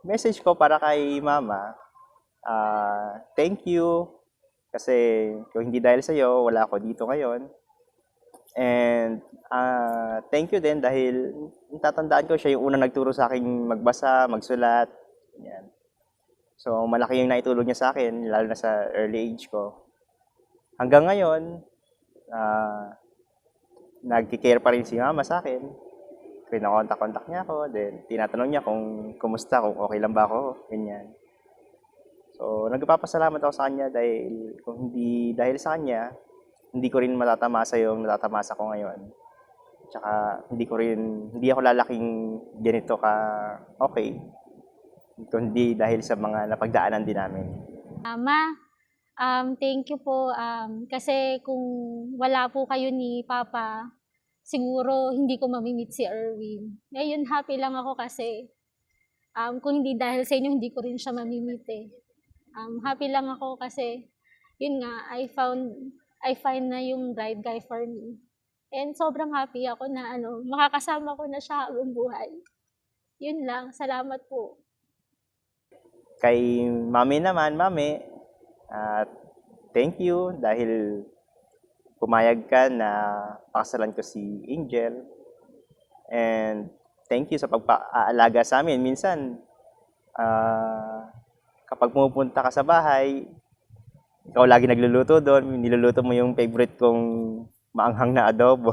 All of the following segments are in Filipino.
message ko para kay mama, thank you kasi kung hindi dahil sa'yo, wala ako dito ngayon. And thank you din dahil natatandaan ko siya yung unang nagturo sa akin magbasa, magsulat. Yan. So malaki yung naitulong niya sa akin, lalo na sa early age ko. Hanggang ngayon, nagki-care pa rin si mama sa akin. Pinakontak-kontak niya ako, then tinatanong niya kung kumusta, kung okay lang ba ako, ganyan. So, nagpapasalamat ako sa kanya dahil kung hindi dahil sa kanya, hindi ko rin matatamasa yung natatamasa ko ngayon. Tsaka hindi ako lalaking ganito ka okay, kundi dahil sa mga napagdaanan din namin. Ma, thank you po, kasi kung wala po kayo ni Papa, siguro hindi ko mami-meet si Erwin. Ngayon happy lang ako kasi, kung hindi dahil sa inyo hindi ko rin siya mami-meet, eh. Happy lang ako kasi yun nga, I find na yung right guy for me. And sobrang happy ako na makakasama ko na siya habang buhay. Yun lang, salamat po. Kay mami naman, mami, thank you dahil pumayag ka na pakasalan ko si Angel. And thank you sa pagpaalaga sa amin. Minsan, kapag pumupunta ka sa bahay, ikaw lagi nagluluto doon, niluluto mo yung favorite kong maanghang na adobo.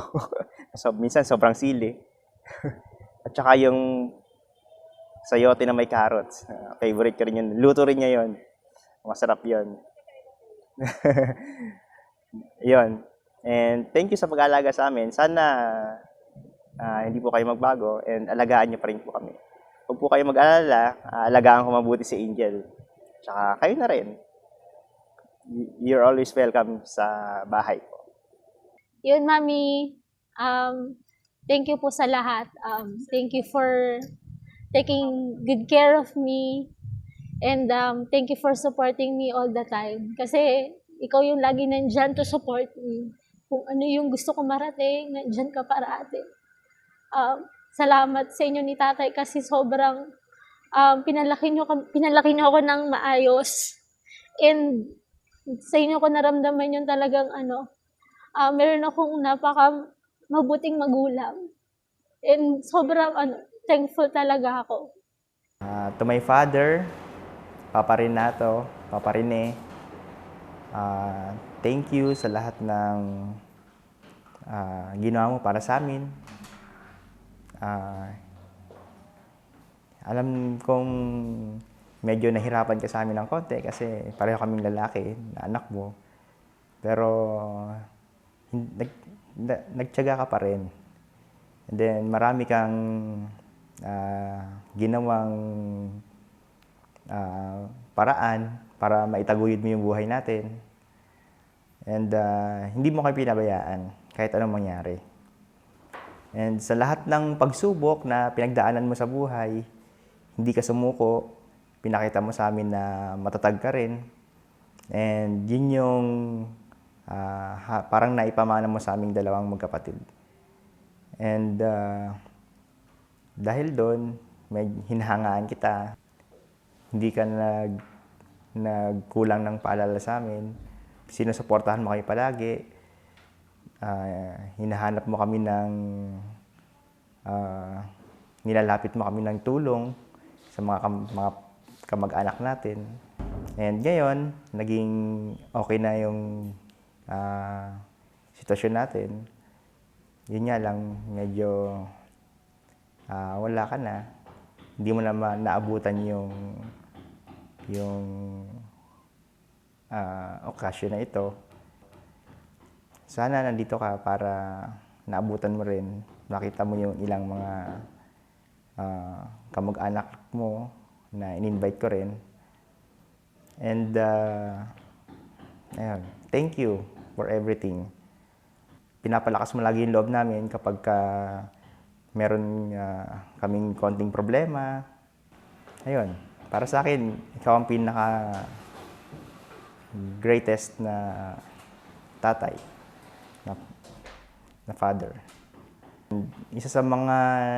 So, minsan sobrang sili. At saka yung sayote na may carrots. Favorite ko rin yun. Luto rin niya yun. Masarap yun. Yun. And thank you sa pag-aalaga sa amin. Sana hindi po kayo magbago and alagaan niyo pa rin po kami. Huwag po kayo mag-alala, alagaan ko mabuti si Angel. Tsaka kayo na rin. You're always welcome sa bahay ko. Yun, Mami, thank you po sa lahat. Thank you for taking good care of me. And thank you for supporting me all the time. Kasi ikaw yung lagi nandyan to support me. Kung ano yung gusto ko marating, nandyan ka parati. Salamat sa inyo ni tatay kasi sobrang pinalaki niyo ako ng maayos. And sa inyo ko naramdaman yung talagang meron akong mabuting magulang. And sobrang thankful talaga ako. To my father, Papa Renato, Papa Rene, thank you sa lahat ng ginawa mo para sa amin. Alam kong medyo nahirapan ka sa amin ng konti kasi pareho kaming lalaki na anak mo. Pero nagtiyaga ka pa rin. And then marami kang ginawang paraan para maitaguyod mo yung buhay natin. And hindi mo kayo pinabayaan kahit anong mangyari. And sa lahat ng pagsubok na pinagdaanan mo sa buhay, hindi ka sumuko, pinakita mo sa amin na matatag ka rin. And yun yung parang naipamana mo sa aming dalawang magkapatid. And dahil doon, may hinahangaan kita. Hindi ka nagkulang ng paalala sa amin. Sinusuportahan mo kayo palagi. Hinahanap mo kami nilalapit mo kami ng tulong sa mga kamag-anak natin. And ngayon, naging okay na yung sitwasyon natin. Yun nga lang, medyo wala ka na. Hindi mo naman naabutan yung okasyon na ito. Sana nandito ka para naabutan mo rin, makita mo yung ilang mga kamag-anak mo na in-invite ko rin. And ayun, thank you for everything. Pinapalakas mo lagi yung loob namin kapag meron kaming konting problema. Ayun, para sa akin, ikaw ang pinaka greatest na tatay, na father. Isa sa mga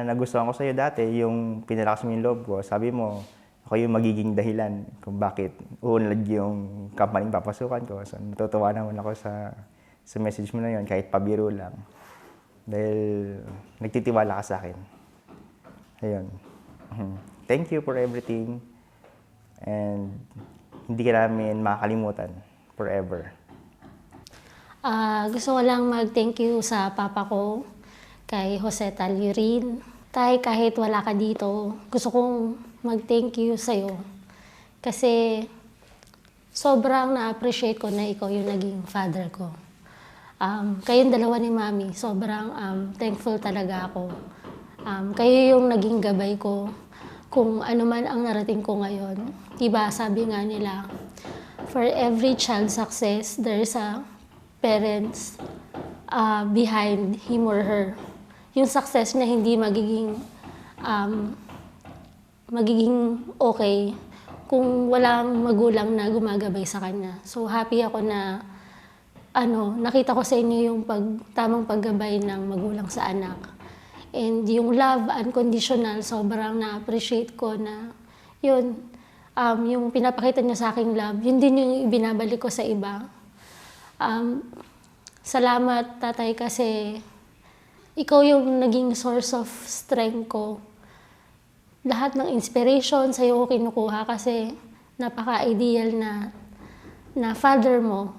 nagustuhan ko sa iyo dati, yung pinalakas mo yung loob ko. Sabi mo, ako yung magiging dahilan kung bakit uunlad yung company papasukan ko. So, natutuwa naman ako sa message mo na yun, kahit pabiro lang. Dahil nagtitiwala ka sa akin. Ayun. Thank you for everything. And hindi ka namin makakalimutan forever. Gusto ko lang mag-thank you sa papa ko, kay Jose Talyurin. Tay, kahit wala ka dito, gusto kong mag-thank you sa'yo. Kasi sobrang na-appreciate ko na ikaw yung naging father ko. Kayong dalawa ni Mami, sobrang thankful talaga ako. Kayo yung naging gabay ko kung ano man ang narating ko ngayon. Diba, sabi nga nila, for every child success, there's a parents behind him or her. Yung success na hindi magiging okay kung walang magulang na gumagabay sa kanya. So happy ako na nakita ko sa inyo yung tamang paggabay ng magulang sa anak. And yung love unconditional, sobrang na-appreciate ko na yun, yung pinapakita niyo sa aking love, yun din yung ibinabalik ko sa iba. Salamat, tatay, kasi ikaw yung naging source of strength ko. Lahat ng inspiration sa'yo ko kinukuha kasi napaka-ideal na father mo.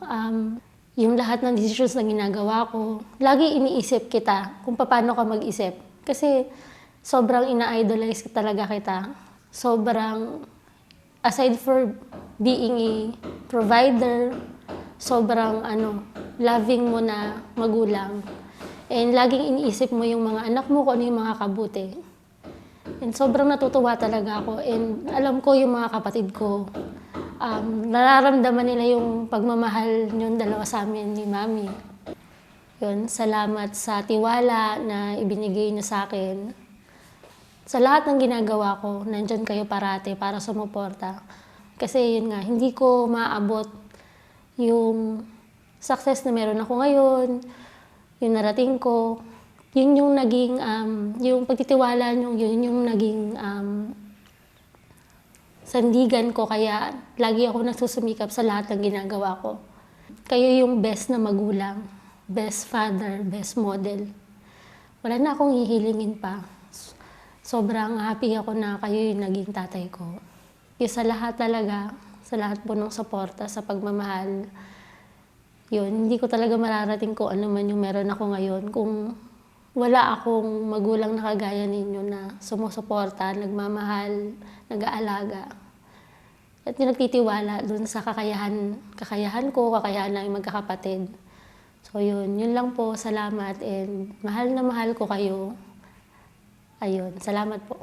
Yung lahat ng decisions na ginagawa ko, lagi iniisip kita kung paano ka mag-isip. Kasi sobrang ina-idolize talaga kita. Sobrang, aside for being a provider, sobrang loving mo na magulang. And laging iniisip mo yung mga anak mo kung ano yung mga kabuti. And sobrang natutuwa talaga ako. And alam ko yung mga kapatid ko, nararamdaman nila yung pagmamahal yung dalawa sa amin ni Mami. Yun, salamat sa tiwala na ibinigay niyo sa akin. Sa lahat ng ginagawa ko, nandyan kayo parate para sumuporta. Kasi yun nga, hindi ko maabot yung success na meron ako ngayon, yung narating ko, yun yung naging, yung pagtitiwala nyo, yun yung naging sandigan ko, kaya lagi ako nagsusumikap sa lahat ng ginagawa ko. Kayo yung best na magulang, best father, best model. Wala na akong hihilingin pa. Sobrang happy ako na kayo yung naging tatay ko. Yung sa lahat talaga, sa lahat po ng suporta, sa pagmamahal, yun, hindi ko talaga mararating kung ano man yung meron ako ngayon kung wala akong magulang na kagaya ninyo na sumusuporta, nagmamahal, nag-aalaga. At yung nagtitiwala dun sa kakayahan ko, kakayahan ng magkakapatid. So yun lang po, salamat, and mahal na mahal ko kayo. Ayun, salamat po.